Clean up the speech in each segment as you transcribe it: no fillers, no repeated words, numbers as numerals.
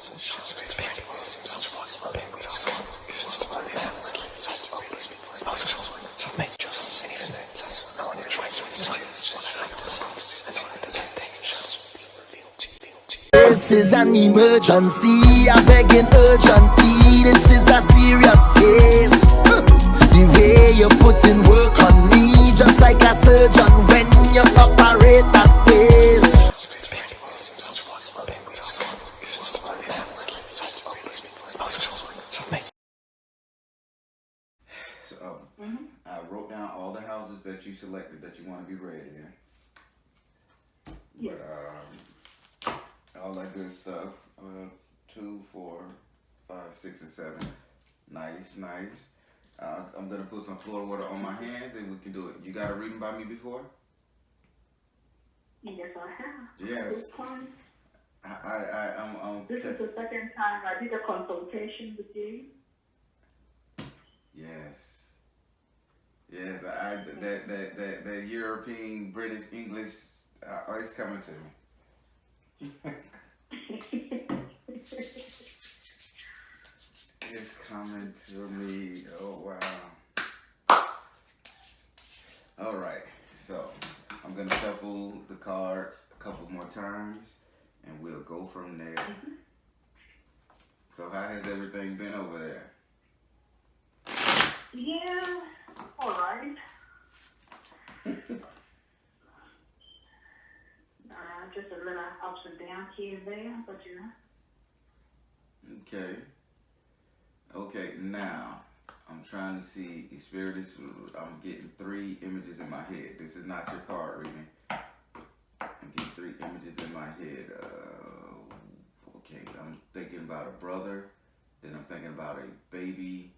This is an emergency, I beg an urgently. This is a serious case. The way you put in work on me, just like a surgeon when you operate that face. So, I wrote down all the houses that you selected that you want to be read in. But, all that good stuff. 2, 4, 5, 6, and 7. Nice. I'm gonna put some floor water on my hands and we can do it. You got a reading by me before? Yes, I have. Yes. This time. I'm This is the second time I did a consultation with you. Yes. That European, British, English, it's coming to me. It's coming to me. Oh wow. All right. So I'm gonna shuffle the cards a couple more times, and we'll go from there. So how has everything been over there? Yeah, all right. Just a little ups and downs here and there, but you know. Okay, now I'm trying to see Spirit is I'm getting 3 images in my head. This is not your card reading. I'm getting 3 images in my head. Okay, I'm thinking about a brother, then I'm thinking about a baby,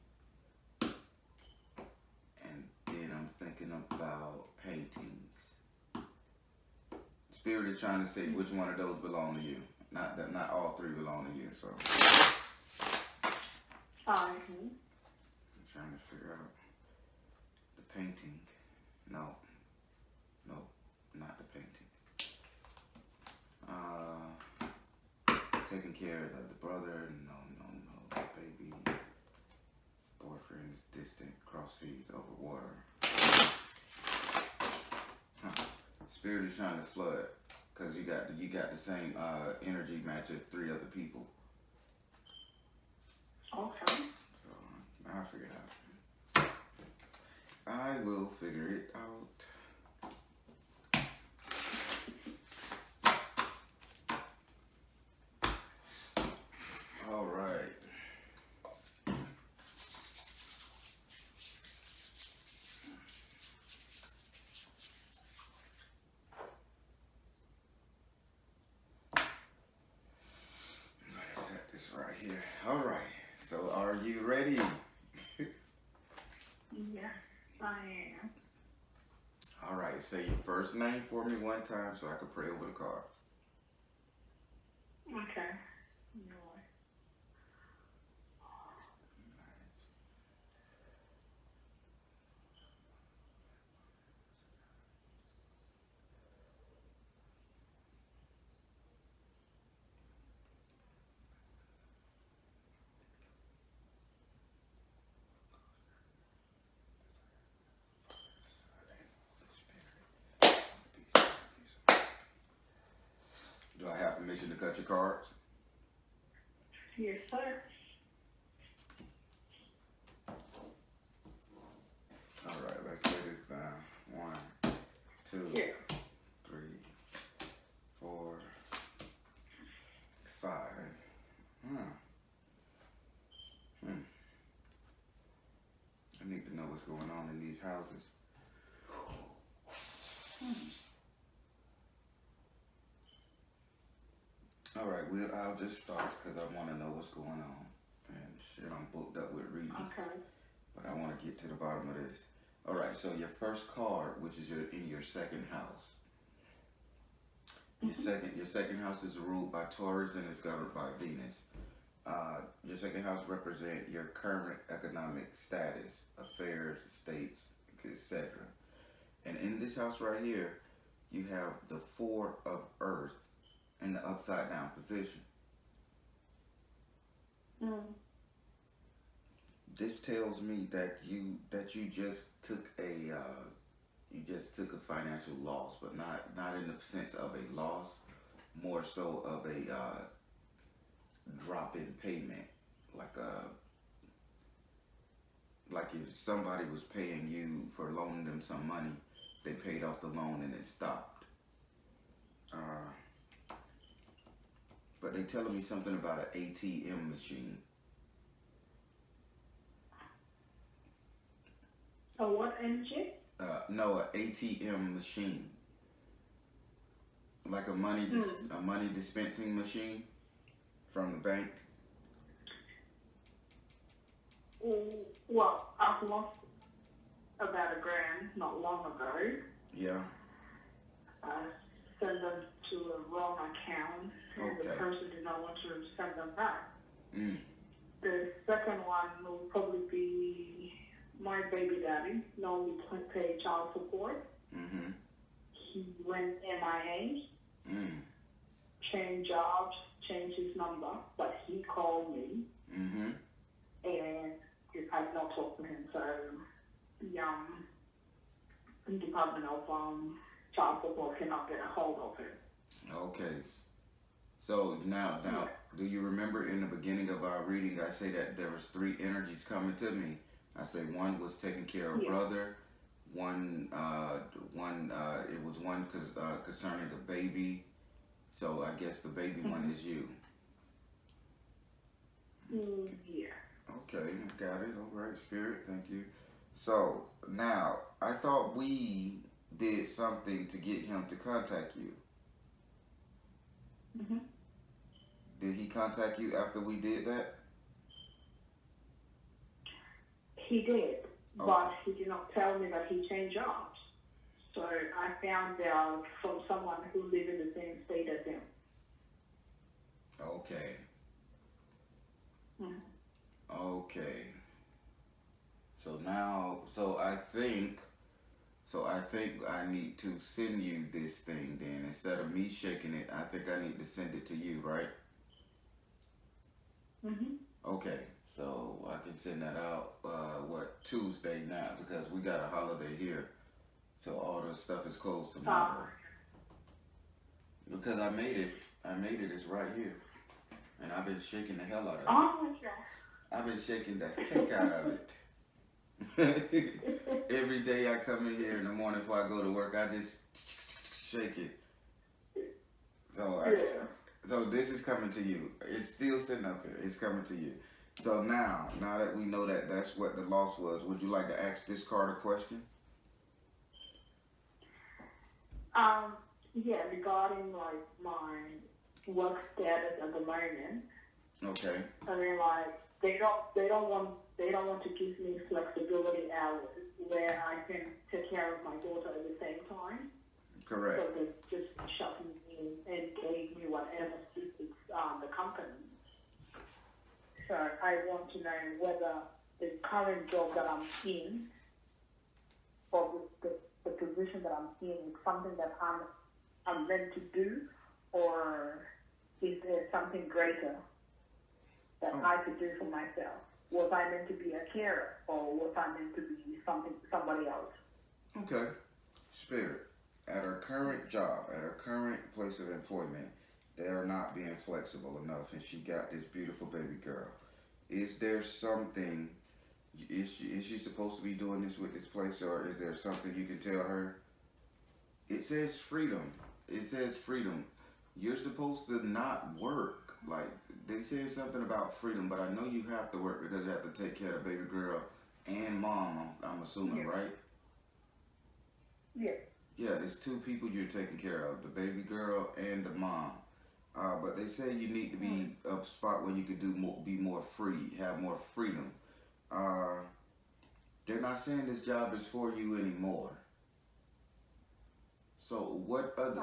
and then I'm thinking about paintings. Spirit is trying to say which one of those belong to you. Not all 3 belong to you, so. I'm trying to figure out the painting. No, not the painting. Taking care of the brother. No. The baby. Boyfriend is distant, cross seas over water. Spirit is trying to flood because you got the same energy match as 3 other people. Okay. So I'll figure it out. I will figure it out. All right. Set this right here. All right. So are you ready? Yes, I am. All right. Say your first name for me one time so I can pray over the cards. Okay. Do I have permission to cut your cards? Yes, sir. All right, let's lay this down. 1, 2, 3, 4, 5. I need to know what's going on in these houses. All right, I'll just start because I want to know what's going on. And shit, I'm booked up with readings. Okay. But I want to get to the bottom of this. All right, so your first card, which is in your second house. Your second house is ruled by Taurus and is governed by Venus. Your second house represents your current economic status, affairs, estates, etc. And in this house right here, you have the 4 of Earth in the upside down position. This tells me that you just took a financial loss, but not in the sense of a loss, more so of a drop in payment, like if somebody was paying you for loaning them some money, they paid off the loan and it stopped. But they telling me something about an ATM machine. A what engine? No, an ATM machine, like a money dispensing machine from the bank. Well, I've lost about $1,000 not long ago. Yeah. I sent them to a wrong account, and the person did not want to send them back. The second one will probably be my baby daddy, normally pay child support. He went MIA, changed jobs, changed his number, but he called me, and I did not talk to him. So the Department of Child Support cannot get a hold of him. Okay. So now, do you remember in the beginning of our reading, I say that there was 3 energies coming to me. I say one was taking care of brother, one it was one concerning a baby. So I guess the baby one is you. Yeah. Okay, I got it. All right, Spirit, thank you. So now I thought we did something to get him to contact you. Did he contact you after we did that? He did, but he did not tell me that he changed jobs. So I found out from someone who lived in the same state as him. Okay. Okay. So I think I need to send you this thing then. Instead of me shaking it, I think I need to send it to you, right? Okay. So I can send that out, Tuesday now, because we got a holiday here. So all the stuff is closed tomorrow. Because I made it, it's right here. And I've been shaking the hell out of it. Oh, okay. I've been shaking the heck out of it. Every day I come in here in the morning before I go to work, I just shake it. So this is coming to you. It's still sitting up here. It's coming to you. So now that we know that that's what the loss was, would you like to ask this card a question? Yeah, regarding like my work status at the moment. Okay. I mean, like they don't want to give me flexibility hours where I can take care of my daughter at the same time. Correct. So they just shut me in and gave me whatever suits the company. So I want to know whether the current job that I'm in, or the position that I'm in, is something that I'm meant to do, or is there something greater that I could do for myself? Was I meant to be a carer, or was I meant to be somebody else? Okay. Spirit, at her current job, at her current place of employment, they're not being flexible enough, and she got this beautiful baby girl. Is there something, is she supposed to be doing this with this place, or is there something you can tell her? It says freedom. It says freedom. You're supposed to not work. Like, they said something about freedom, but I know you have to work because you have to take care of the baby girl and mom, I'm assuming, right? Yeah. Yeah, it's 2 people you're taking care of, the baby girl and the mom. But they say you need to be a spot where you could be more free, have more freedom. They're not saying this job is for you anymore. So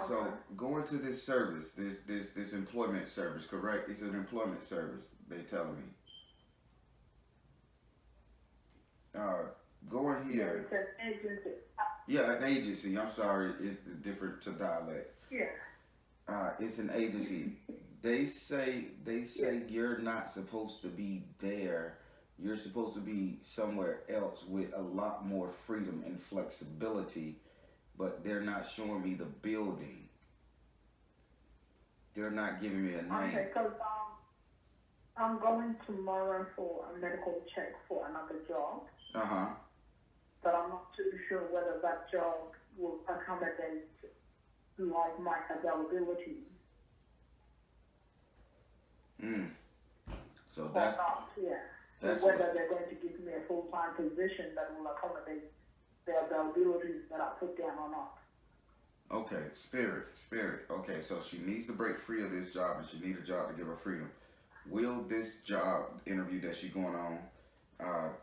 so going to this service, this employment service, correct? It's an employment service, they telling me. Going here. Yeah, it's an agency. Yeah, an agency. I'm sorry, it's different to dialect. Yeah. It's an agency. They say you're not supposed to be there. You're supposed to be somewhere else with a lot more freedom and flexibility, but they're not showing me the building. They're not giving me a name. Okay, because I'm going tomorrow for a medical check for another job. Uh-huh. But I'm not too sure whether that job will accommodate like my availability So or that's not. Yeah. that's Whether what, they're going to give me a full-time position that will accommodate the availabilities that I put down or not. okay, spirit. Okay, so she needs to break free of this job and she needs a job to give her freedom. Will this job interview that she's going on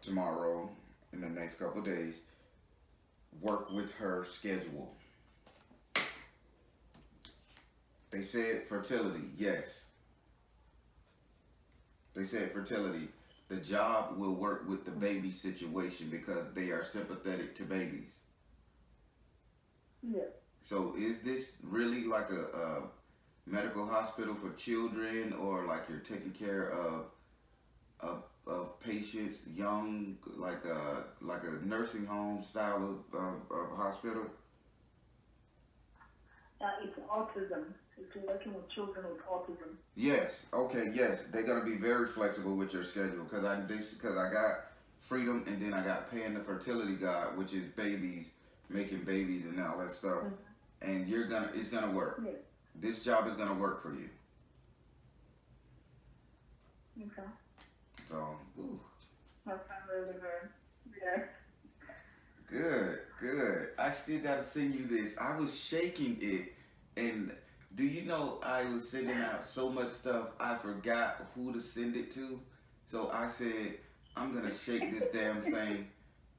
tomorrow in the next couple of days work with her schedule? They said fertility, yes. They said fertility. The job will work with the baby situation because they are sympathetic to babies. Yeah. So is this really like a medical hospital for children, or like you're taking care of patients, young, like a nursing home style of hospital? It's autism. It's working with children with autism. Yes. Okay. Yes, they're gonna be very flexible with your schedule because I got freedom and then I got paying the fertility god, which is babies, making babies and all that stuff. And it's gonna work. Yeah. This job is gonna work for you. Okay. So, ooh. That sounds really good. Yeah. Good. I still gotta send you this. I was shaking it, and do you know I was sending out so much stuff I forgot who to send it to. So I said I'm gonna shake this damn thing.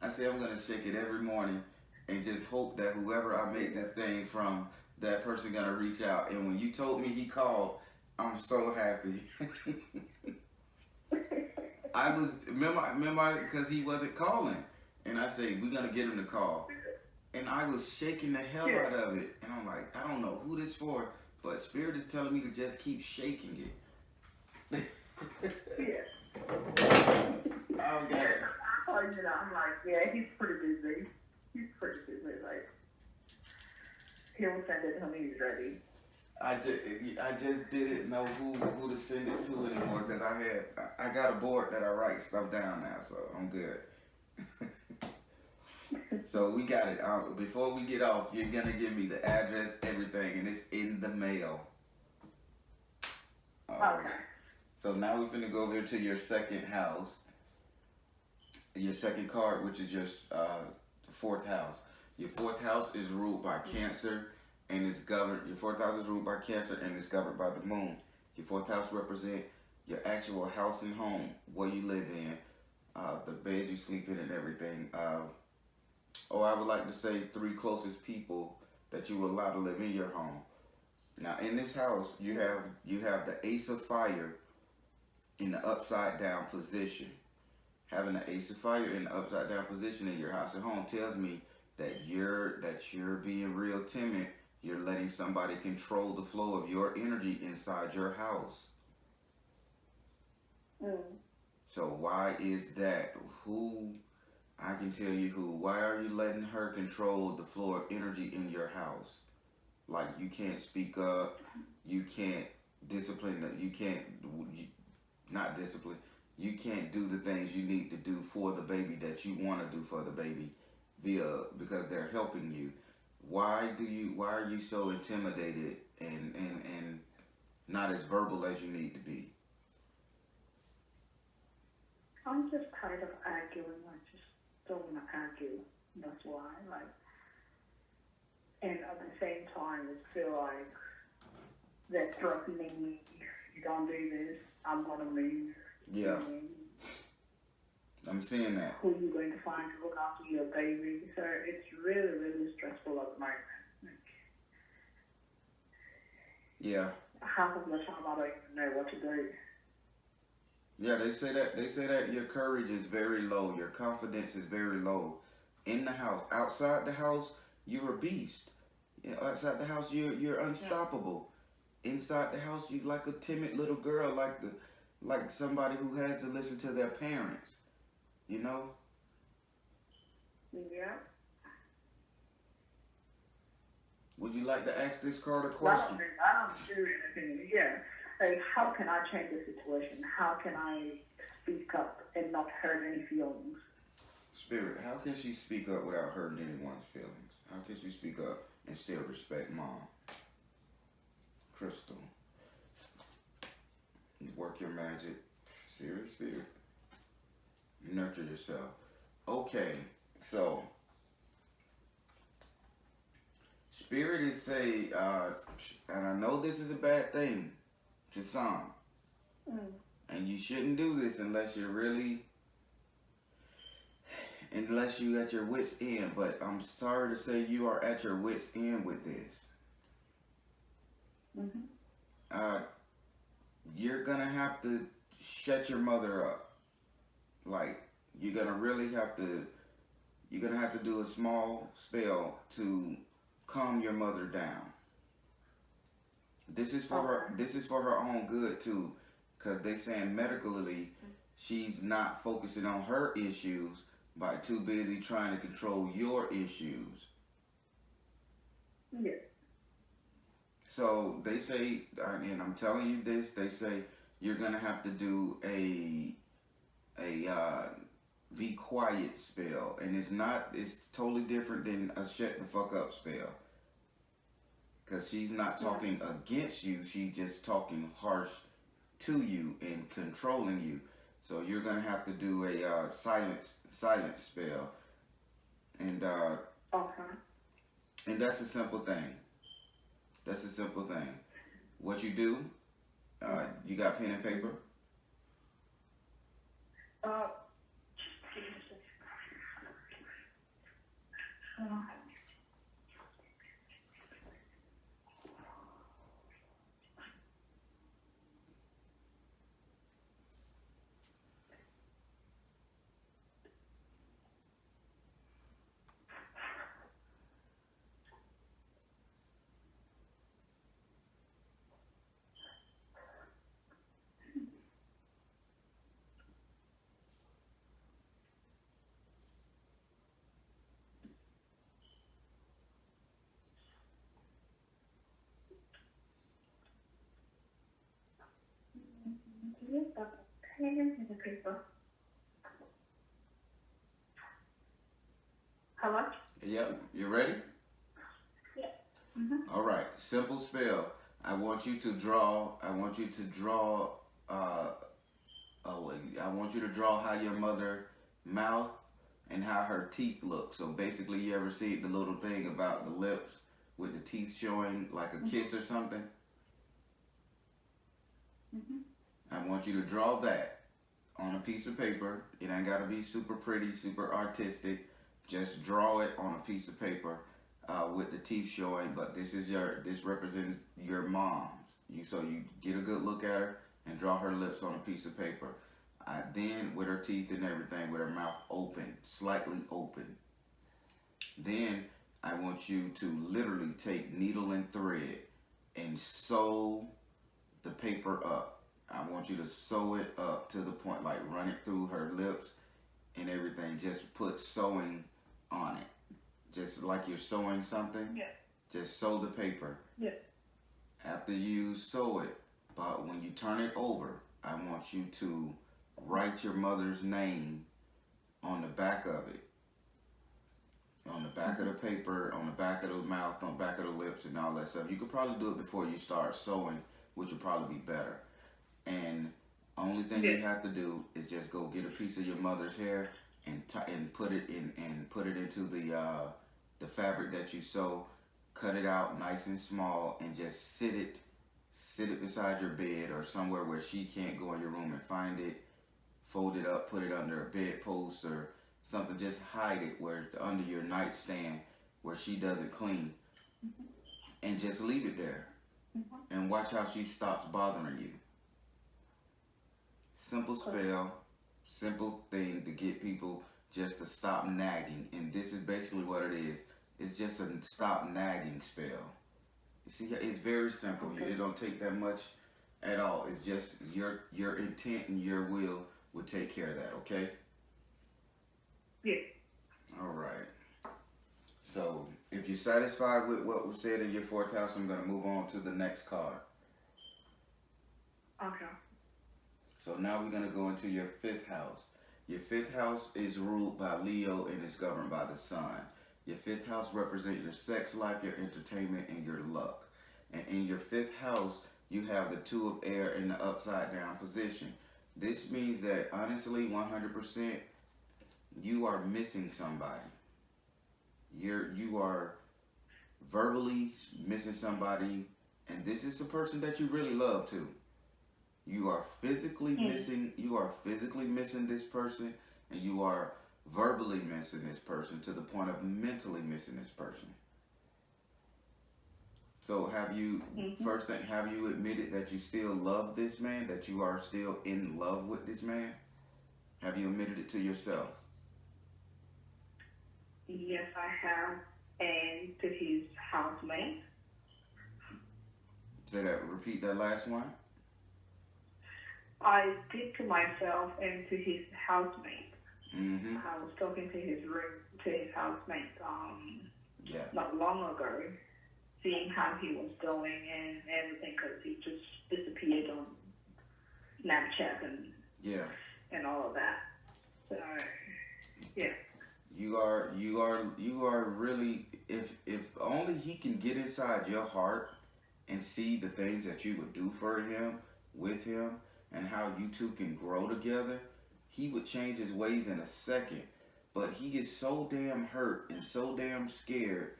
I said I'm gonna shake it every morning and just hope that whoever I make this thing from, that person gonna reach out. And when you told me he called, I'm so happy. I was remember because he wasn't calling, and I said we're gonna get him to call, and I was shaking the hell out of it, and I'm like, I don't know who this for, but Spirit is telling me to just keep shaking it. Yeah. Okay. Oh, you know, I'm like, yeah, he's pretty busy. Like, he'll send it when he's ready. I just didn't know who to send it to anymore because I got a board that I write stuff down now, so I'm good. So we got it. Before we get off, you're gonna give me the address, everything, and it's in the mail. Okay. So now we're finna go over to your second house, your second card, which is your fourth house. Your fourth house is ruled by Cancer. And it's governed. Your fourth house is ruled by Cancer, and it's governed by the moon. Your fourth house represents your actual house and home, where you live in, the bed you sleep in, and everything. I would like to say 3 closest people that you will allow to live in your home. Now, in this house, you have the Ace of Fire in the upside down position. Having the Ace of Fire in the upside down position in your house and home tells me that you're being real timid. You're letting somebody control the flow of your energy inside your house. So why is that? Who? I can tell you who. Why are you letting her control the flow of energy in your house? Like you can't speak up. You can't discipline. Not discipline. You can't do the things you need to do for the baby that you want to do for the baby because they're helping you. Why are you so intimidated and not as verbal as you need to be? I'm just tired of arguing. I just don't want to argue. That's why. And at the same time, I feel like they're threatening me. If you don't do this, I'm going to leave. Yeah. I'm seeing that. Who are you going to find to look after your baby? So it's really, really stressful at the moment. Yeah. Half of the time I don't even know what to do. Yeah, they say that your courage is very low. Your confidence is very low. In the house. Outside the house, you're a beast. Outside the house, you're unstoppable. inside the house, you like a timid little girl, like somebody who has to listen to their parents. You know. Yeah. Would you like to ask this card a I question? don't do anything. Yeah. Like, how can I change the situation? How can I speak up and not hurt any feelings? Spirit, how can she speak up without hurting anyone's feelings? How can she speak up and still respect mom? Crystal. Work your magic. Serious spirit. Nurture yourself. Okay, so spirit is say, and I know this is a bad thing to some, and you shouldn't do this unless you're really, unless you at your wit's end. But I'm sorry to say you are at your wit's end with this. You're gonna have to shut your mother up. Like, you're gonna really have to. You're gonna have to do a small spell to calm your mother down. This is for her. This is for her own good too, because they saying medically, she's not focusing on her issues by too busy trying to control your issues. Yeah. So they say, and I'm telling you this, they say you're gonna have to do a be quiet spell, and it's totally different than a shut the fuck up spell, because she's not talking against you, she's just talking harsh to you and controlling you. So you're gonna have to do a silence spell, and and that's a simple thing. That's a simple thing. What you do, you got pen and paper? Give me a second. Pen and paper. Hello? Yep, you ready? Yeah. All right, simple spell. I want you to draw. I want you to draw. I want you to draw how your mother mouth and how her teeth look. So basically, you ever see the little thing about the lips with the teeth showing like a kiss or something? I want you to draw that on a piece of paper. It ain't gotta be super pretty, super artistic. Just draw it on a piece of paper with the teeth showing. But this represents your mom's. So you get a good look at her and draw her lips on a piece of paper. Then with her teeth and everything, with her mouth open, slightly open. Then I want you to literally take needle and thread and sew the paper up. I want you to sew it up to the point, like run it through her lips and everything. Just put sewing on it. Just like you're sewing something. Yeah. Just sew the paper. Yeah. After you sew it, but when you turn it over, I want you to write your mother's name on the back of it. On the back of the paper, on the back of the mouth, on the back of the lips and all that stuff. You could probably do it before you start sewing, which would probably be better. And only thing you have to do is just go get a piece of your mother's hair and put it into the fabric that you sew. Cut it out nice and small and just sit it beside your bed or somewhere where she can't go in your room and find it. Fold it up, put it under a bedpost or something. Just hide it where under your nightstand where she doesn't clean, and just leave it there. And watch how she stops bothering you. Simple spell, simple thing to get people just to stop nagging. And this is basically what it is. It's just a stop nagging spell. See, it's very simple. Okay. It don't take that much at all. It's just your intent and your will will take care of that. Okay. Yeah. All right. So if you're satisfied with what was said in your fourth house, I'm gonna move on to the next card. Okay. So now we're gonna go into your fifth house. Your fifth house is ruled by Leo and is governed by the sun. Your fifth house represents your sex life, your entertainment, and your luck. And in your fifth house, you have the two of air in the upside down position. This means that honestly, 100%, you are missing somebody. You are verbally missing somebody, and this is a person that you really love too. You are physically missing. You are physically missing this person, and you are verbally missing this person to the point of mentally missing this person. So have you, first thing, have you admitted that you still love this man, that you are still in love with this man? Have you admitted it to yourself? Yes, I have. And to his housemate. Say that, repeat that last one. I did to myself and to his housemate. Mm-hmm. I was talking to his housemate Yeah. not long ago, seeing how he was doing and everything, because he just disappeared on Snapchat Yeah. and all of that. So, yeah. You are really, if only he can get inside your heart and see the things that you would do for him, with him, and how you two can grow together, he would change his ways in a second. But he is so damn hurt and so damn scared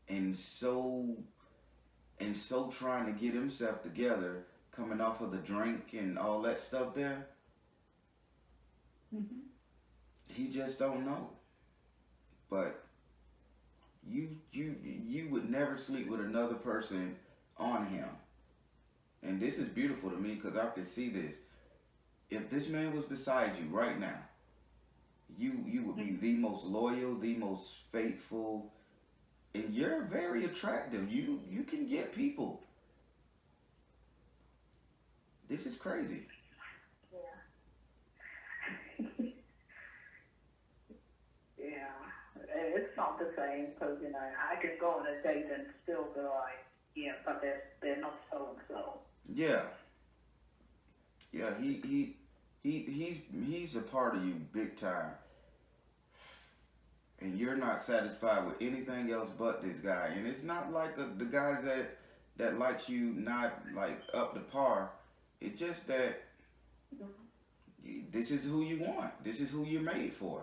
and so trying to get himself together, coming off of the drink and all that stuff there. Mm-hmm. He just don't know. But you would never sleep with another person on him. And this is beautiful to me because I can see this. If this man was beside you right now, you would be the most loyal, the most faithful, and you're very attractive. You can get people. This is crazy. Yeah. Yeah. It's not the same because, I can go on a date and still be like, yeah, but they're not so and so. Yeah. Yeah, he's a part of you big time. And you're not satisfied with anything else but this guy. And it's not like the guys that likes you not like up to par. It's just that this is who you want. This is who you're made for.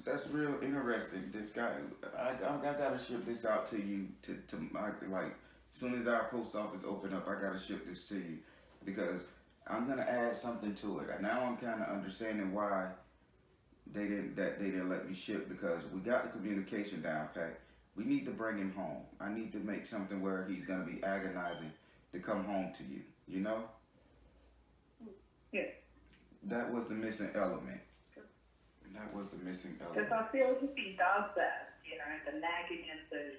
That's real interesting. This guy, I gotta ship this out to you to my, like, as soon as our post office open up, I gotta ship this to you because I'm gonna add something to it. And now I'm kind of understanding why they didn't let me ship, because we got the communication down pat. We need to bring him home. I need to make something where he's gonna be agonizing to come home to you. You know? Yeah. That was the missing element. That was the missing element. Because I feel if he does that, the nagging and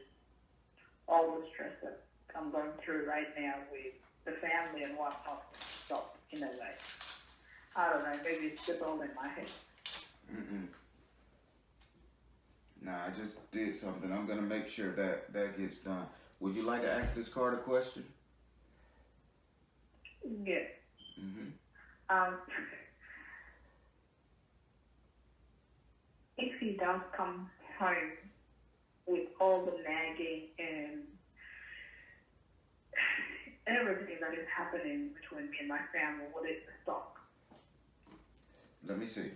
all the stress that I'm going through right now with the family and whatnot stop in a way. I don't know, maybe it's just all in my head. Nah, I just did something. I'm gonna make sure that gets done. Would you like to ask this card a question? Yeah. If he does come home with all the nagging and everything that is happening between me and my family, will it stop? Let me see.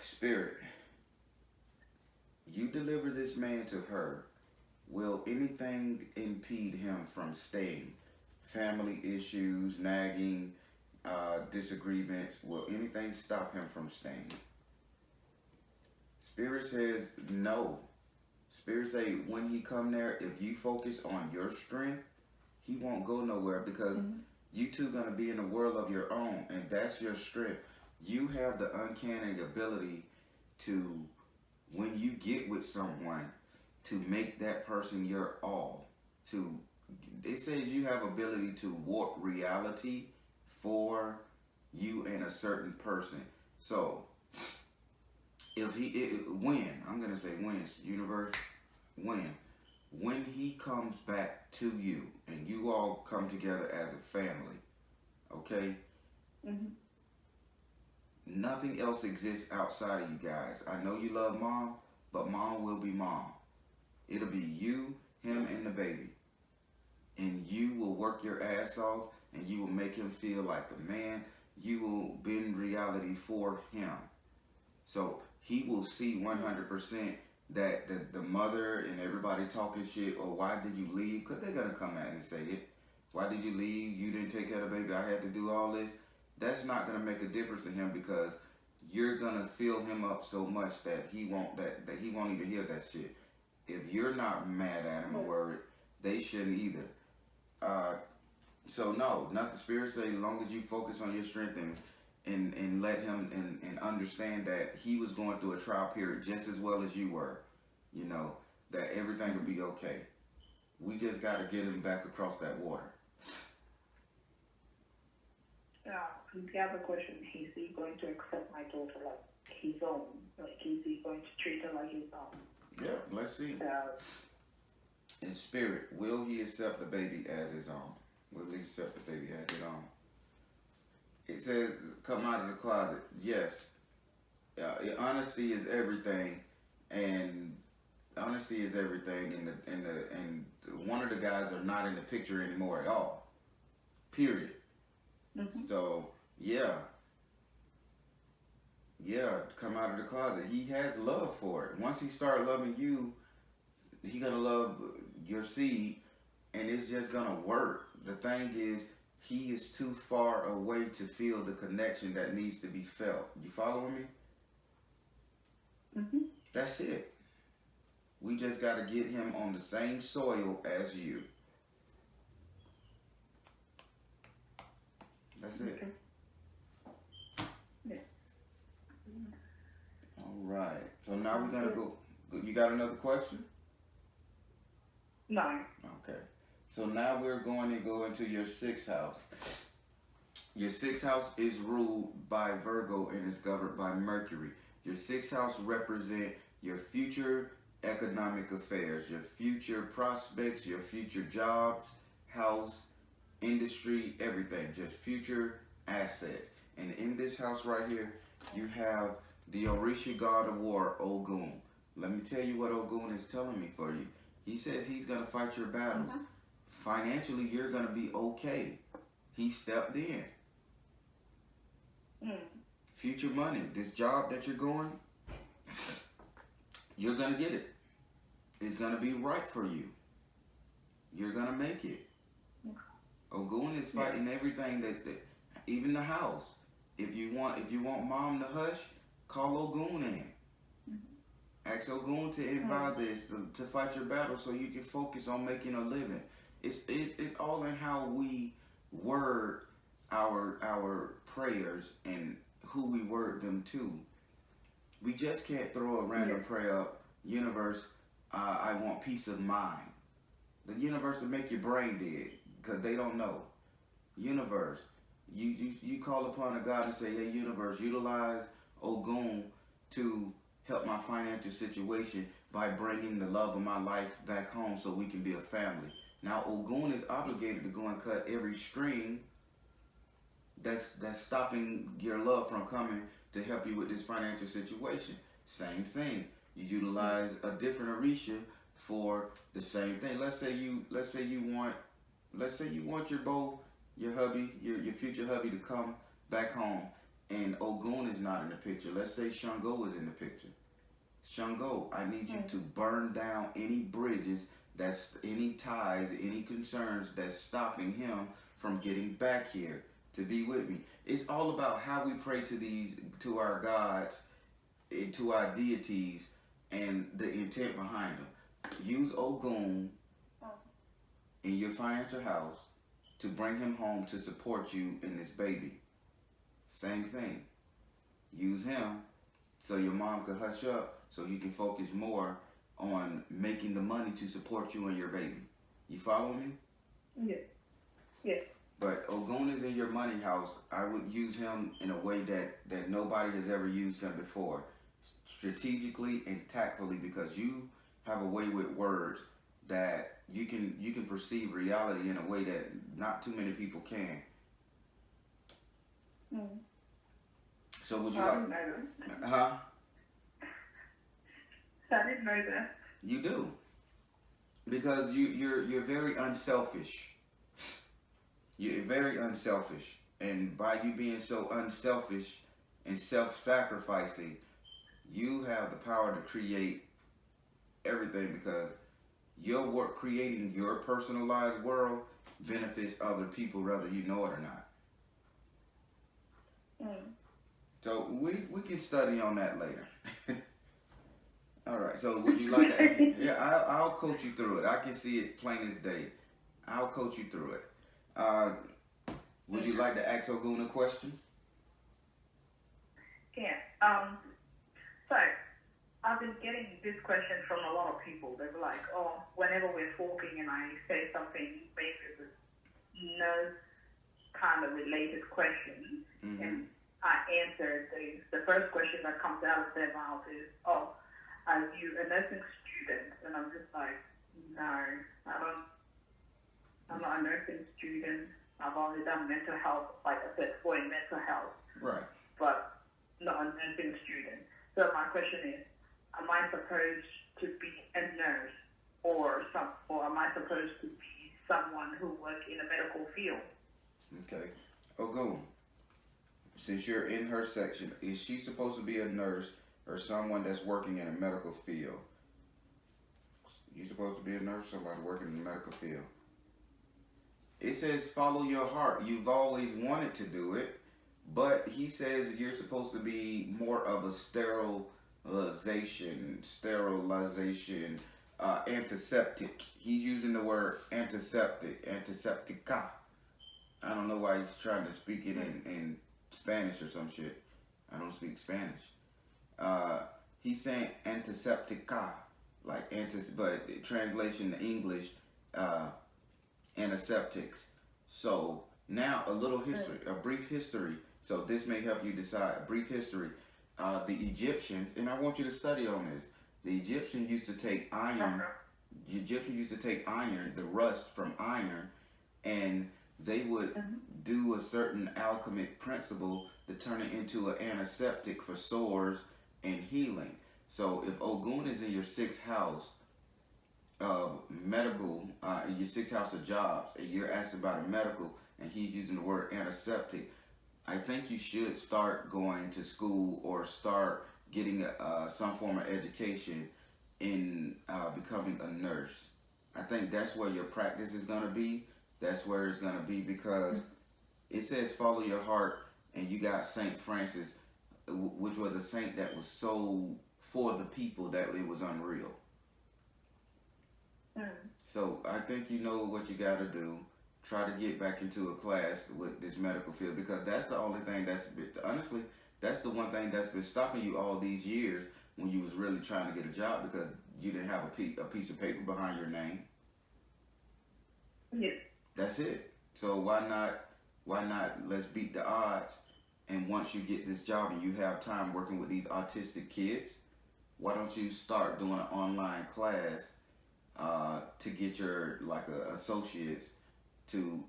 Spirit, you deliver this man to her. Will anything impede him from staying? Family issues, nagging, disagreements, will anything stop him from staying? Spirit says no. Spirit say when he come there, if you focus on your strength, he won't go nowhere, because you two gonna be in a world of your own, and that's your strength. You have the uncanny ability to when you get with someone, to make that person your all. To It says you have ability to warp reality for you and a certain person. So if when I'm gonna say when, universe, when he comes back to you and you all come together as a family, okay? Mm-hmm. Nothing else exists outside of you guys. I know you love mom, but mom will be mom. It'll be you, him, and the baby. And you will work your ass off and you will make him feel like the man. You will bend reality for him. So he will see 100% that the mother and everybody talking shit, or why did you leave? Because they're going to come out and say it. Why did you leave? You didn't take care of the baby. I had to do all this. That's not going to make a difference to him, because you're going to fill him up so much that he won't even hear that shit. If you're not mad at him or worried, they shouldn't either. So no, not the spirit say, as long as you focus on your strength and let him and understand that he was going through a trial period just as well as you were, you know, that everything will be okay. We just got to get him back across that water. The other question, is he going to accept my daughter like his own? Like, is he going to treat her like his own? Yeah, let's see. In spirit, will he accept the baby as his own? Will he accept the baby as his own? It says, come out of the closet. Yes. Honesty is everything, and honesty is everything. And one of the guys are not in the picture anymore at all. Period. Mm-hmm. So yeah, come out of the closet. He has love for it. Once he start loving you, he gonna love your seed, and it's just gonna work. The thing is, he is too far away to feel the connection that needs to be felt. You following me? Mm-hmm. That's it. We just got to get him on the same soil as you. That's it. Okay. Yeah. All right. So now we're going to go. You got another question? No. Okay. So now we're going to go into your 6th house. Your 6th house is ruled by Virgo and is governed by Mercury. Your 6th house represent your future economic affairs, your future prospects, your future jobs, house, industry, everything, just future assets. And in this house right here, you have the Orisha god of war, Ogun. Let me tell you what Ogun is telling me for you. He says he's going to fight your battles. Mm-hmm. Financially, you're going to be okay. He stepped in. Future money, this job that you're going, you're going to get it. It's going to be right for you. You're going to make it. Ogun is fighting everything that even the house. If you want mom to hush, call Ogun in. Ask Ogun to invite this to fight your battle so you can focus on making a living. It's all in how we word our prayers and who we word them to. We just can't throw a random prayer up. Universe, I want peace of mind. The universe will make your brain dead because they don't know. Universe, you call upon a God and say, hey, universe, utilize Ogun to help my financial situation by bringing the love of my life back home so we can be a family. Now, Ogun is obligated to go and cut every string that's stopping your love from coming to help you with this financial situation. Same thing. You utilize a different Orisha for the same thing. Let's say you want your hubby, your future hubby to come back home, and Ogun is not in the picture. Let's say Shango is in the picture. Shango, I need you to burn down any bridges, any ties, any concerns that's stopping him from getting back here to be with me. It's all about how we pray to our gods, to our deities, and the intent behind them. Use Ogun in your financial house to bring him home to support you in this baby. Same thing. Use him so your mom can hush up so you can focus more on making the money to support you and your baby. You follow me? Yes. Yes. But Ogun is in your money house. I would use him in a way that nobody has ever used him before, strategically and tactfully, because you have a way with words that you can perceive reality in a way that not too many people can. Mm. So would you I like? didn't know that. Huh? I didn't know that. You do, because you're very unselfish. You're very unselfish, and by you being so unselfish and self-sacrificing, you have the power to create everything, because your work creating your personalized world benefits other people whether you know it or not. Mm. So we can study on that later. All right. So would you like to? Yeah, I'll coach you through it. I can see it plain as day. I'll coach you through it. Would you like to ask Ogun a question? Yeah. So I've been getting this question from a lot of people. They're like, oh, whenever we're talking and I say something, basically no kind of related question, Mm-hmm. and I answer the first question that comes out of their mouth is, oh, are you a nursing student? And I'm just like, no, I'm not a nursing student. I've only done mental health, like I said, for mental health, Right. but not a nursing student. So my question is, am I supposed to be a nurse or am I supposed to be someone who works in a medical field? Okay. Ogun, since you're in her section, is she supposed to be a nurse or someone that's working in a medical field? You're supposed to be a nurse, somebody working in the medical field. It says follow your heart. You've always wanted to do it, but he says you're supposed to be more of a sterilization, antiseptic. He's using the word antiseptic, antiseptica. I don't know why he's trying to speak it in Spanish or some shit. I don't speak Spanish. He's saying antiseptica, like but translation to English, antiseptics. So now a little history, a brief history. So this may help you decide. A brief history. The Egyptians, and I want you to study on this. The Egyptians used to take iron. The Egyptians used to take iron, the rust from iron, and they would do a certain alchemic principle to turn it into an antiseptic for sores and healing. So if Ogun is in your sixth house of medical, your sixth house of jobs, and you're asking about a medical, and he's using the word antiseptic, I think you should start going to school or start getting some form of education in becoming a nurse. I think that's where your practice is going to be. That's where it's going to be, because it says follow your heart, and you got Saint Francis, which was a saint that was so for the people that it was unreal. So I think you know what you got to do. Try to get back into a class with this medical field, because that's the only thing honestly, that's the one thing that's been stopping you all these years when you was really trying to get a job, because you didn't have a piece of paper behind your name. Yes. That's it. So why not let's beat the odds, and once you get this job and you have time working with these autistic kids, why don't you start doing an online class to get your associates to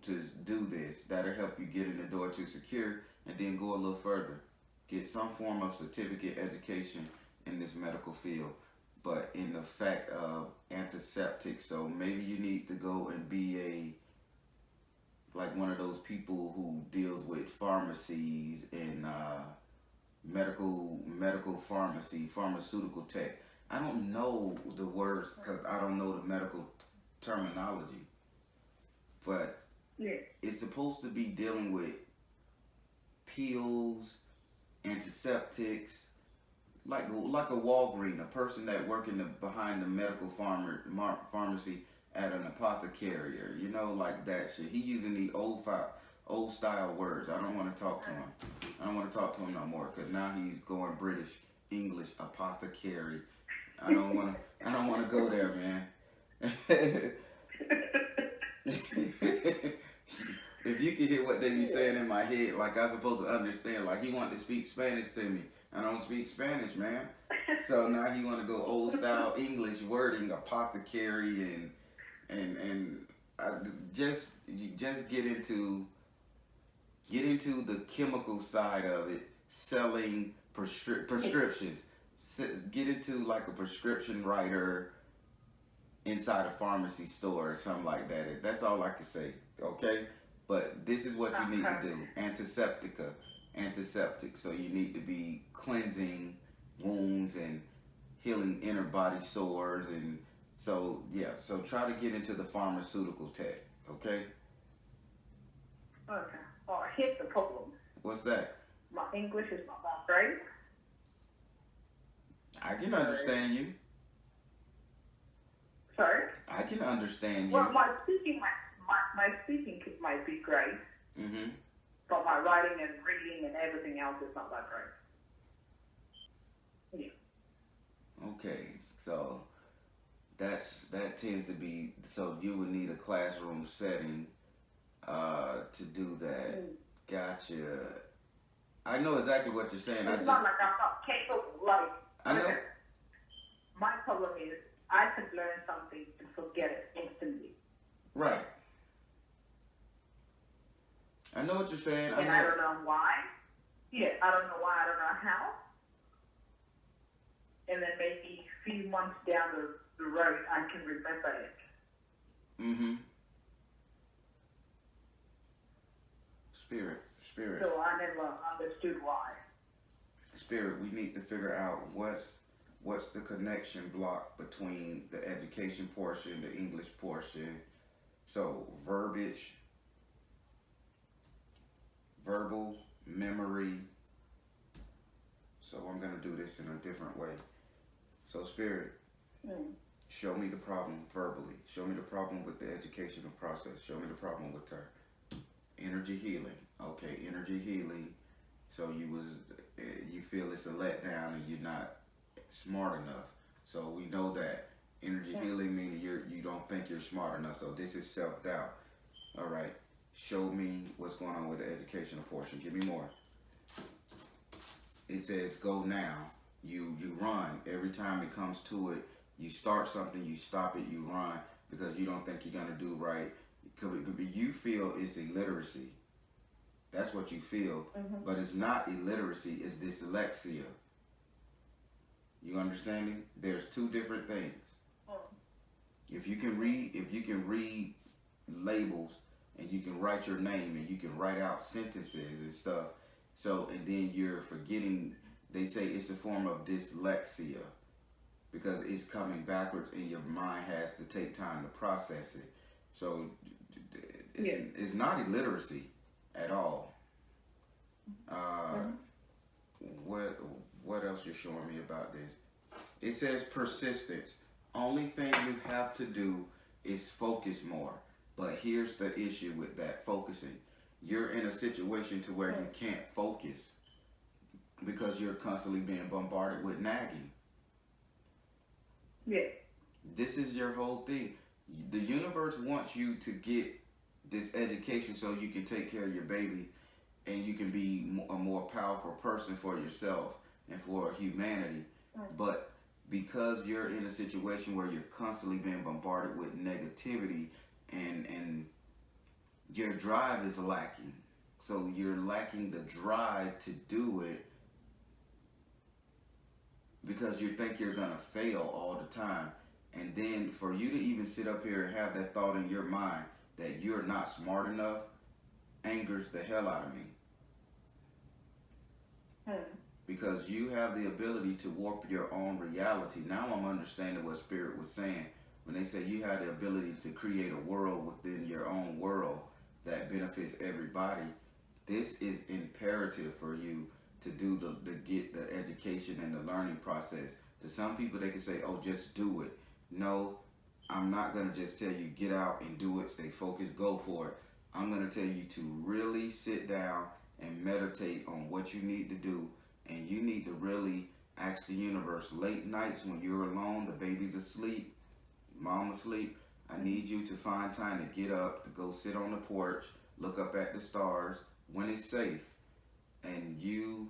do this. That'll help you get in the door to secure, and then go a little further. Get some form of certificate education in this medical field, but in the fact of antiseptic. So maybe you need to go and be one of those people who deals with pharmacies and medical pharmacy, pharmaceutical tech. I don't know the words because I don't know the medical terminology, but it's supposed to be dealing with pills, antiseptics, like a Walgreens, a person that working behind the medical pharmacy at an apothecary, like that shit. He using the old style words. I don't want to talk to him. I don't want to talk to him no more, because now he's going British English apothecary. I don't wanna go there, man. If you can hear what they be saying in my head, like I supposed to understand, like he wanted to speak Spanish to me. I don't speak Spanish, man. So now he want to go old style English wording, apothecary, and I, just get into the chemical side of it, selling prescriptions. Get into like a prescription writer inside a pharmacy store or something like that. That's all I can say. Okay, but this is what you need to do: antiseptic. So you need to be cleansing wounds and healing inner body sores, and so yeah. So try to get into the pharmaceutical tech. Okay. Okay. Well, here's the problem. What's that? My English is not that great. I can understand you. Sorry? I can understand you. Well, my speaking might be great, Mm-hmm. but my writing and reading and everything else is not that great. Yeah. Okay, so that tends to be, so you would need a classroom setting to do that. Gotcha. I know exactly what you're saying. It's not like I'm not capable. Like, I know. My problem is I could learn something and forget it instantly. Right. I know what you're saying. And I don't know why. Yeah, I don't know why. I don't know how. And then maybe a few months down the road, I can remember it. Mm-hmm. Spirit. So I never understood why. Spirit, we need to figure out what's the connection block between the education portion, the English portion. So verbiage, verbal, memory. So I'm going to do this in a different way. So Spirit, show me the problem verbally. Show me the problem with the educational process. Show me the problem with her. Energy healing. Okay, energy healing. So you feel it's a letdown and you're not smart enough. So we know that energy healing meaning you don't think you're smart enough. So this is self-doubt. All right. Show me what's going on with the educational portion. Give me more. It says go now. You run. Every time it comes to it, you start something, you stop it, you run because you don't think you're going to do right. You feel it's illiteracy. That's what you feel. But it's not illiteracy, it's dyslexia. You understanding? There's two different things. If you can read labels and you can write your name and you can write out sentences and stuff, so and then you're forgetting, they say it's a form of dyslexia because it's coming backwards and your mind has to take time to process it. So it's not illiteracy at all. What else you're showing me about this? It says persistence. Only thing you have to do is focus more. But here's the issue with that focusing. You're in a situation to where you can't focus because you're constantly being bombarded with nagging. Yeah. This is your whole thing. The universe wants you to get this education so you can take care of your baby and you can be a more powerful person for yourself and for humanity. But because you're in a situation where you're constantly being bombarded with negativity and your drive is lacking. So you're lacking the drive to do it because you think you're going to fail all the time. And then for you to even sit up here and have that thought in your mind that you're not smart enough angers the hell out of me. Because you have the ability to warp your own reality. Now I'm understanding what Spirit was saying when they say you have the ability to create a world within your own world that benefits everybody. This is imperative for you to do the get the education and the learning process. To some people they can say, oh, just do it. No, I'm not going to just tell you get out and do it, stay focused, go for it. I'm going to tell you to really sit down and meditate on what you need to do, and you need to really Ask the universe, late nights when you're alone, the baby's asleep, mom asleep, I need you to find time to get up, to go sit on the porch, look up at the stars when it's safe, and you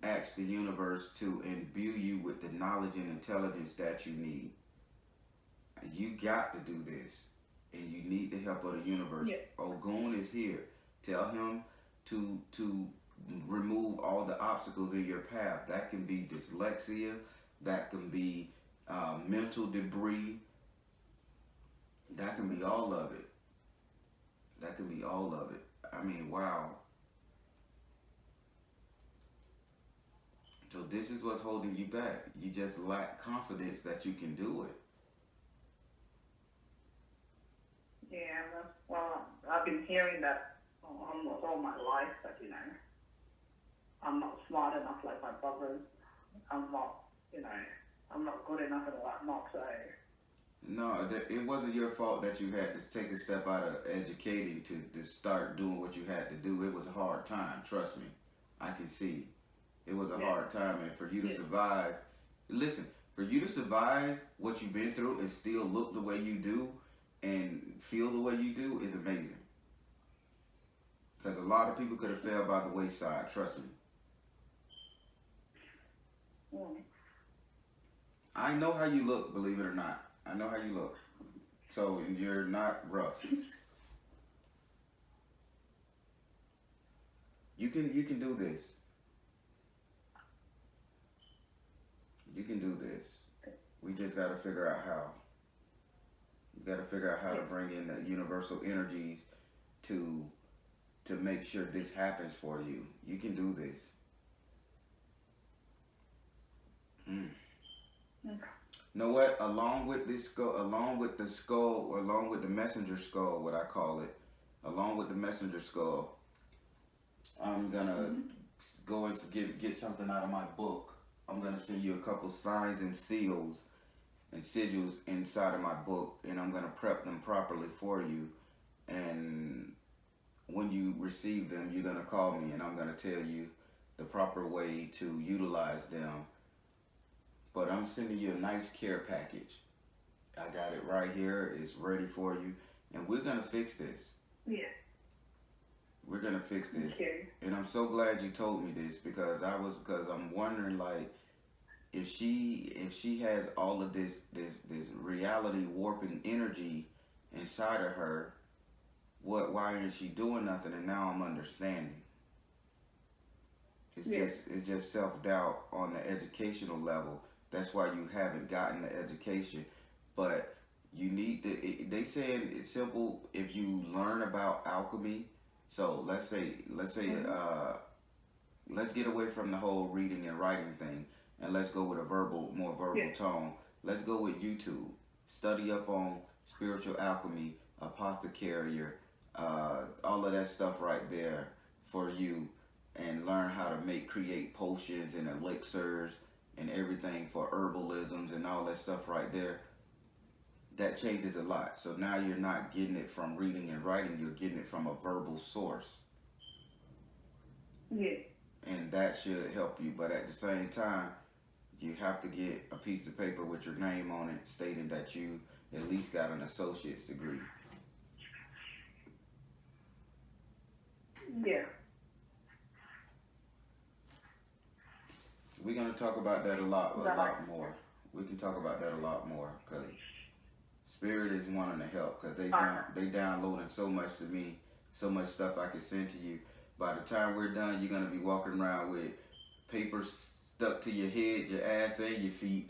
ask the universe to imbue you with the knowledge and intelligence that you need. You got to do this, and you need the help of the universe. Yeah. Ogun is here. Tell him to remove all the obstacles in your path. That can be dyslexia, that can be mental debris, that can be all of it. That can be all of it. I mean, wow. So this is what's holding you back. You just lack confidence that you can do it. Yeah, well, I've been hearing that almost all my life, that, you know, I'm not smart enough like my brothers. I'm not, you know, I'm not good enough and whatnot, so. No, it wasn't your fault that you had to take a step out of educating to start doing what you had to do. It was a hard time, trust me. I can see. It was a hard time, and for you to survive, listen, for you to survive what you've been through and still look the way you do and feel the way you do is amazing. Because a lot of people could have fell by the wayside, trust me. I know how you look, believe it or not. I know how you look. So you're not rough. You can do this. You can do this. We just got to figure out how. We got to figure out how to bring in the universal energies to make sure this happens for you. You can do this. Know what? Along with the skull, along with the messenger skull, what I call it, along with the messenger skull, I'm gonna go and get something out of my book. I'm gonna send you a couple signs and seals and sigils inside of my book, and I'm gonna prep them properly for you. And when you receive them, you're gonna call me, and I'm gonna tell you the proper way to utilize them. But I'm sending you a nice care package. I got it right here. It's ready for you. And we're going to fix this. Yeah. We're going to fix this. Okay. And I'm so glad you told me this because I'm wondering, like, if she has all of this reality warping energy inside of her, why isn't she doing nothing? And now I'm understanding. It's just self-doubt on the educational level. That's why you haven't gotten the education. But you need to, they saying it's simple if you learn about alchemy. So let's get away from the whole reading and writing thing, and let's go with a more verbal tone. Let's go with YouTube. Study up on spiritual alchemy, apothecary, all of that stuff right there for you, and learn how to create potions and elixirs and everything for herbalisms and all that stuff right there. That changes a lot. So now you're not getting it from reading and writing, you're getting it from a verbal source. Yeah. And that should help you. But at the same time, you have to get a piece of paper with your name on it stating that you at least got an associate's degree. Yeah. We're going to talk about that a lot more. We can talk about that a lot more because Spirit is wanting to help because they downloading so much to me, so much stuff I can send to you. By the time we're done, you're going to be walking around with paper stuck to your head, your ass, and your feet.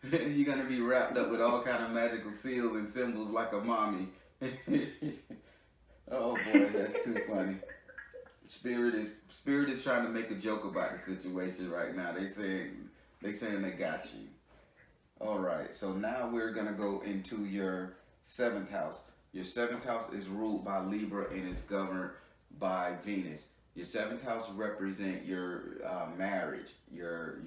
You're going to be wrapped up with all kind of magical seals and symbols like a mommy. Oh boy, that's too funny. Spirit is trying to make a joke about the situation right now. They saying they got you. All right, so now we're gonna go into your 7th house. Your 7th house is ruled by Libra and is governed by Venus. Your 7th house represent your marriage, your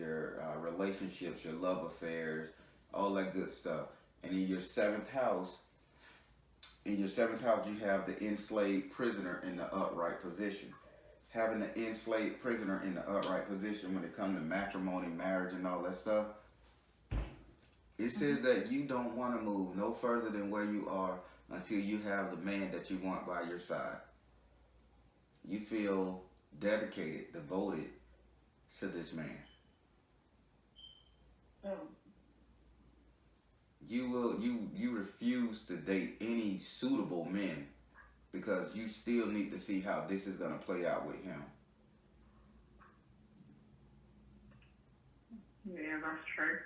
relationships, your love affairs, all that good stuff. And in your 7th house, you have the enslaved prisoner in the upright position. having the enslaved prisoner in the upright position when it comes to matrimony, marriage, and all that stuff. It says that you don't want to move no further than where you are until you have the man that you want by your side. You feel dedicated, devoted to this man. You refuse to date any suitable men because you still need to see how this is gonna play out with him. Yeah, that's true.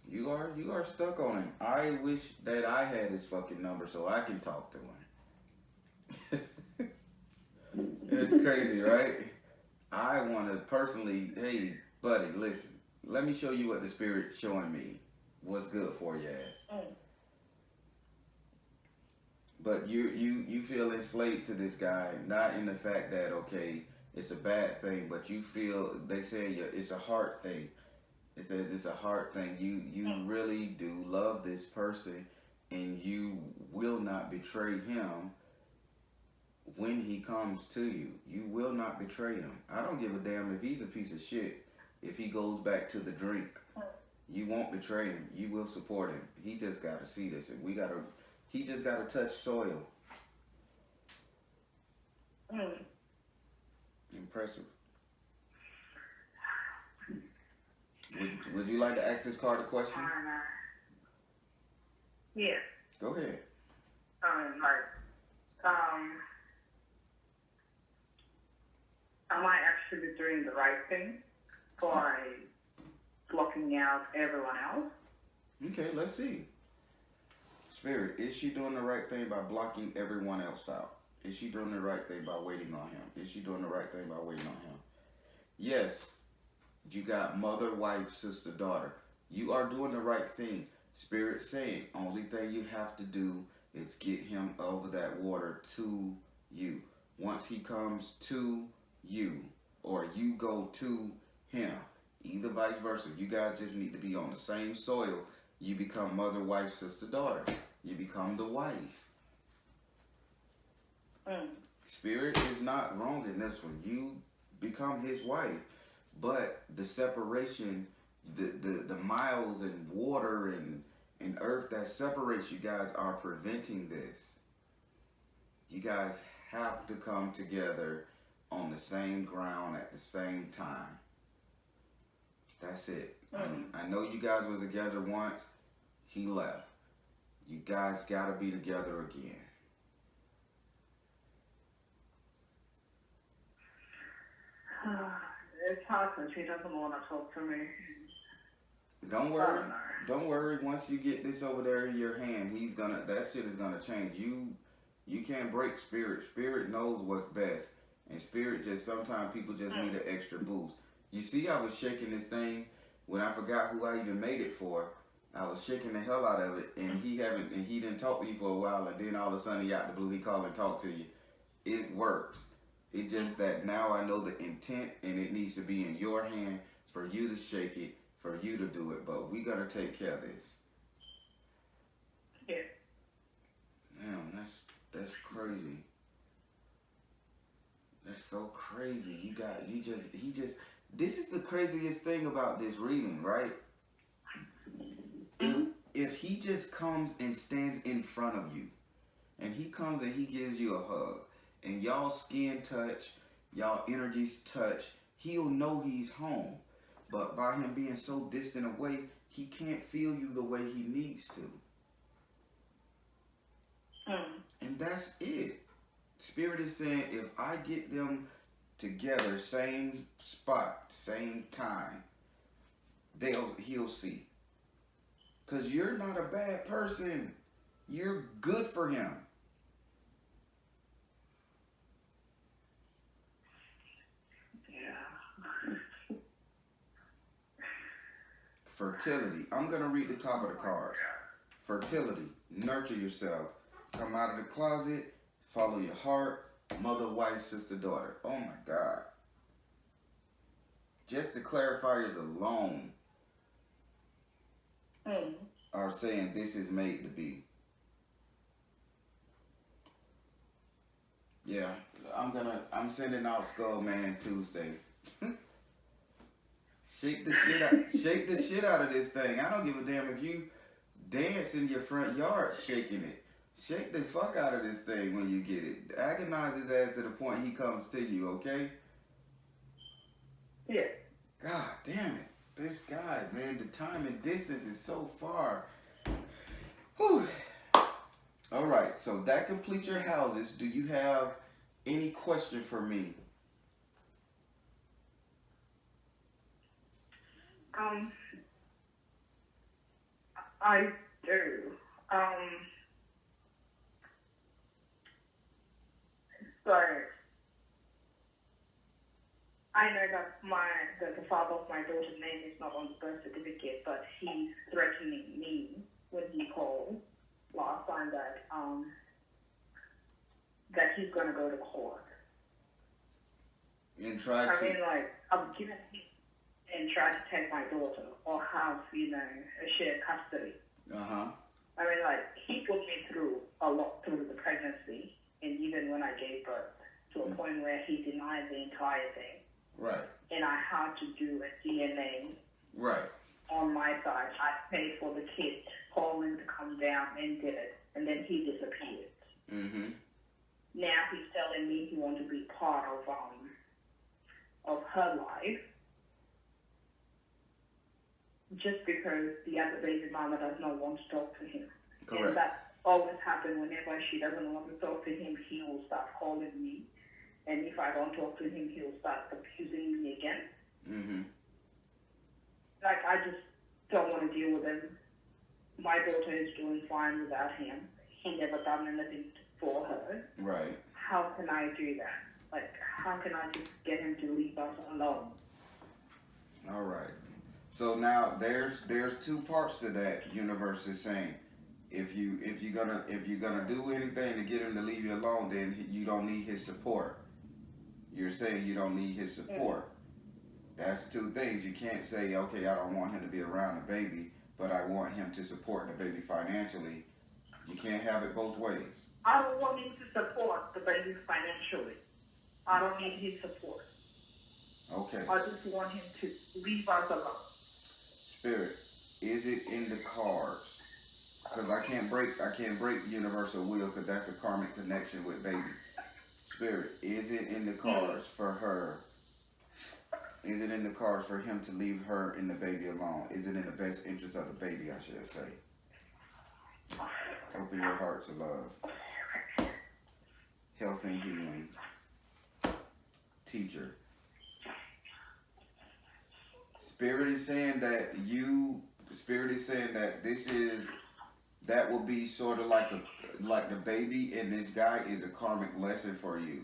You are stuck on him. I wish that I had his fucking number so I can talk to him. It's crazy, right? I want to personally, hey, buddy, listen. Let me show you what the spirit's showing me. What's good for your ass. But you feel enslaved to this guy, not in the fact that, okay, it's a bad thing, but you feel, they say it's a heart thing. It says it's a heart thing. You really do love this person, and you will not betray him when he comes to you. You will not betray him. I don't give a damn if he's a piece of shit. If he goes back to the drink, you won't betray him. You will support him. He just got to see this, and he just got to touch soil. Impressive. Would you like to ask this card a question? Yeah. Go ahead. Am I actually doing the right thing by blocking out everyone else? Okay, let's see. Spirit, is she doing the right thing by blocking everyone else out? Is she doing the right thing by waiting on him? Is she doing the right thing by waiting on him? Yes. You got mother, wife, sister, daughter. You are doing the right thing. Spirit saying, only thing you have to do is get him over that water to you. Once he comes to you, or you go to him, either vice versa. You guys just need to be on the same soil. You become mother, wife, sister, daughter. You become the wife. Spirit is not wrong in this one. You become his wife. But the separation, the miles and water and earth that separates you guys are preventing this. You guys have to come together on the same ground at the same time. That's it. I know you guys was together once. He left. You guys got to be together again. It's hard because he doesn't want to talk to me. Don't worry. Don't worry. Once you get this over there in your hand, that shit is gonna change. You can't break spirit. Spirit knows what's best. And spirit sometimes people just need an extra boost. You see, I was shaking this thing when I forgot who I even made it for. I was shaking the hell out of it, and he didn't talk to you for a while, and then all of a sudden, out the blue, he called and talked to you. It works. It's just that now I know the intent, and it needs to be in your hand for you to shake it, for you to do it. But we gotta take care of this. Yeah. Damn, that's crazy. That's so crazy. This is the craziest thing about this reading, right? If he just comes and stands in front of you, and he comes and he gives you a hug, and y'all skin touch, y'all energies touch, he'll know he's home. But by him being so distant away, he can't feel you the way he needs to. And that's it. Spirit is saying, if I get them together, same spot, same time, he'll see. Because you're not a bad person. You're good for him. Yeah. Fertility. I'm going to read the top of the cards. Fertility. Nurture yourself. Come out of the closet. Follow your heart. Mother, wife, sister, daughter. Oh my God. Just the clarifiers alone are saying this is made to be. Yeah, I'm I'm sending out Skull Man Tuesday. Shake the shit out of this thing. I don't give a damn if you dance in your front yard shaking it. Shake the fuck out of this thing when you get it. Agonize his ass to the point he comes to you, okay? Yeah. God damn it. This guy, man, the time and distance is so far. Whew. All right, so that completes your houses. Do you have any question for me? I do. So I know that the father of my daughter's name is not on the birth certificate, but he's threatening me when he called last time that he's gonna go to court. And try I to. mean, like, I'm giving him and try to take my daughter or have, a shared custody. Uh-huh. I mean, like, he put me through a lot through the pregnancy, and even when I gave birth, to a point where he denied the entire thing. Right. And I had to do a DNA. Right. On my side, I paid for the kid, called him to come down and did it, and then he disappeared. Mm-hmm. Now he's telling me he wants to be part of her life, just because the other baby mama does not want to talk to him. Correct. And that always happens whenever she doesn't want to talk to him, he will start calling me. And if I don't talk to him, he'll start abusing me again. Mm-hmm. Like, I just don't want to deal with him. My daughter is doing fine without him. He never done anything for her. Right. How can I do that? Like, how can I just get him to leave us alone? All right. So now there's two parts to that. Universe is saying, if you're gonna do anything to get him to leave you alone, then you don't need his support. You're saying you don't need his support. That's two things. You can't say, okay, I don't want him to be around the baby, but I want him to support the baby financially. You can't have it both ways. I don't want him to support the baby financially. I don't need his support. Okay. I just want him to leave us alone. Spirit, is it in the cards? Because I can't break universal will, because that's a karmic connection with baby. Spirit, is it in the cards for her? Is it in the cards for him to leave her and the baby alone? Is it in the best interest of the baby, I should say? Open your heart to love. Health and healing. Teacher. Spirit is saying that that will be sort of like the baby and this guy is a karmic lesson for you.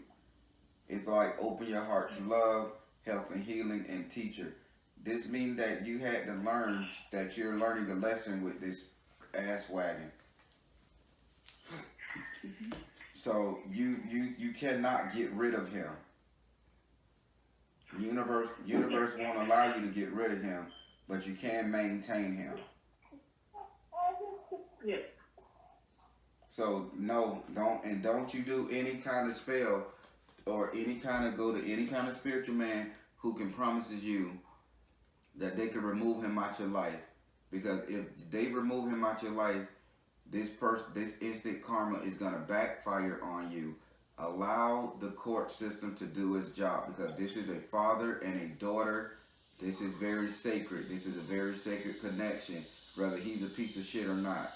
It's like open your heart to love, health and healing, and teacher. This means that you had to learn that you're learning a lesson with this ass wagon. So you cannot get rid of him. Universe won't allow you to get rid of him, but you can maintain him. Yeah. So no, don't you do any kind of spell or go to any kind of spiritual man who can promises you that they can remove him out your life. Because if they remove him out your life, this instant karma is gonna backfire on you. Allow the court system to do its job, because this is a father and a daughter. This is very sacred. This is a very sacred connection, whether he's a piece of shit or not.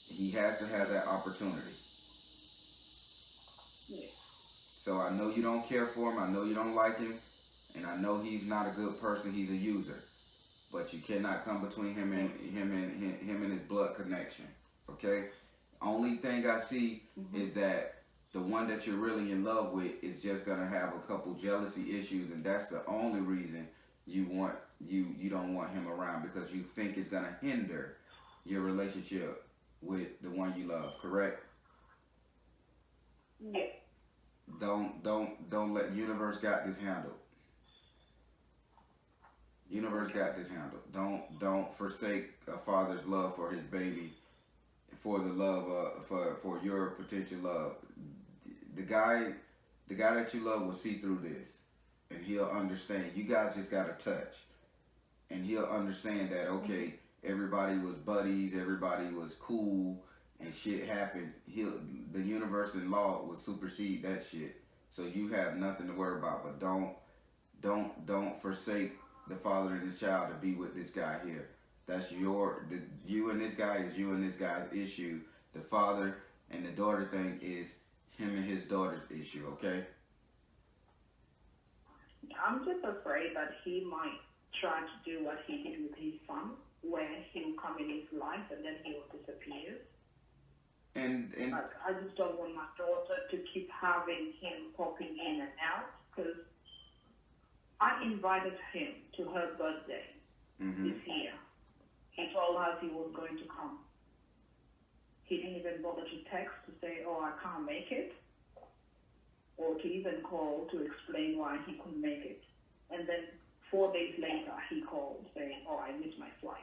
He has to have that opportunity. Yeah. So I know you don't care for him. I know you don't like him. And I know he's not a good person. He's a user. But you cannot come between him and his blood connection. Okay? Only thing I see is that the one that you're really in love with is just gonna have a couple jealousy issues, and that's the only reason you don't want him around, because you think it's gonna hinder your relationship with the one you love, correct? Yeah. Don't let universe got this handled. Universe got this handled. Don't forsake a father's love for his baby, for the love for your potential love. The the guy that you love will see through this, and he'll understand. You guys just got to touch, and he'll understand that, okay, everybody was buddies, everybody was cool, and shit happened. The universe and law will supersede that shit. So you have nothing to worry about. But don't forsake the father and the child to be with this guy here. That's you and this guy is you and this guy's issue. The father and the daughter thing is him and his daughter's issue, okay? I'm just afraid that he might try to do what he did with his son, where he'll come in his life and then he will disappear. And Like, I just don't want my daughter to keep having him popping in and out, because I invited him to her birthday this year. He told us he was going to come. He didn't even bother to text to say, oh, I can't make it, or to even call to explain why he couldn't make it. And then 4 days later, he called saying, oh, I missed my flight.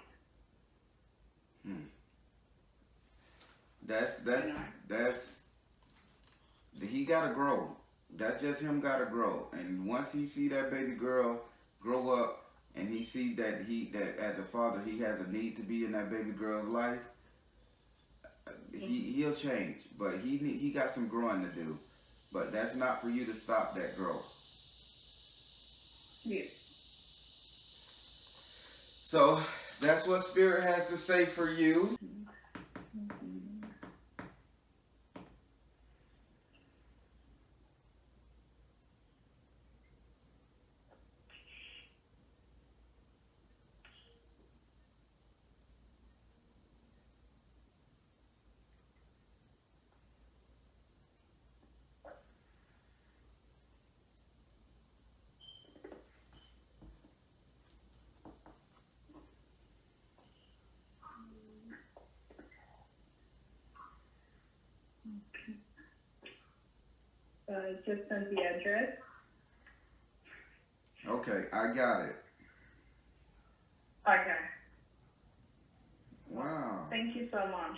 He gotta grow. That's just him gotta grow. And once he see that baby girl grow up, and he see that as a father he has a need to be in that baby girl's life, he'll change. But he got some growing to do. But that's not for you to stop that growth. Yeah. So that's what Spirit has to say for you. Just send the address. Okay, I got it. Okay. Wow. Thank you so much.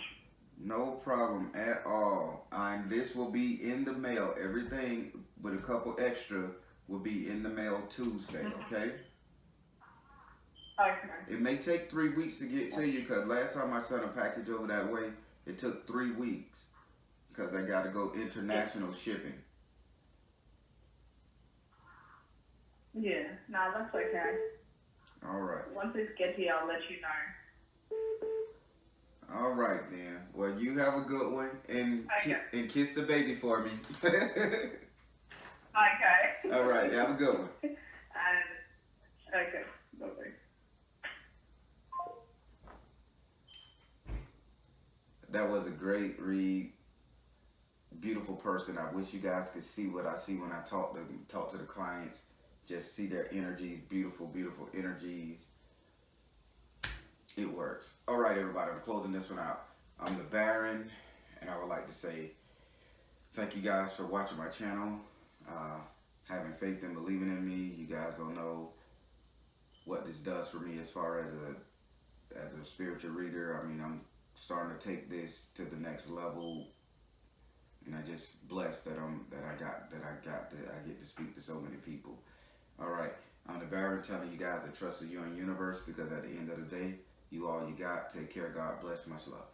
No problem at all. And this will be in the mail. Everything with a couple extra will be in the mail Tuesday, okay? Okay. It may take 3 weeks to get to you, because last time I sent a package over that way, it took 3 weeks because I got to go international shipping. Yeah, no, that's okay. All right. Once it gets here, I'll let you know. All right, then. Well, you have a good one, and and kiss the baby for me. Okay. All right, have a good one. Okay, bye-bye. That was a great read. Beautiful person. I wish you guys could see what I see when I talk to the clients. Just see their energies, beautiful, beautiful energies. It works. All right, everybody, I'm closing this one out. I'm the Baron, and I would like to say thank you guys for watching my channel, having faith and believing in me. You guys don't know what this does for me as far as a spiritual reader. I mean, I'm starting to take this to the next level, and I just blessed that I get to speak to so many people. All right, I'm the Baron, telling you guys to trust the universe, because at the end of the day, you all you got. Take care. God bless. Much love.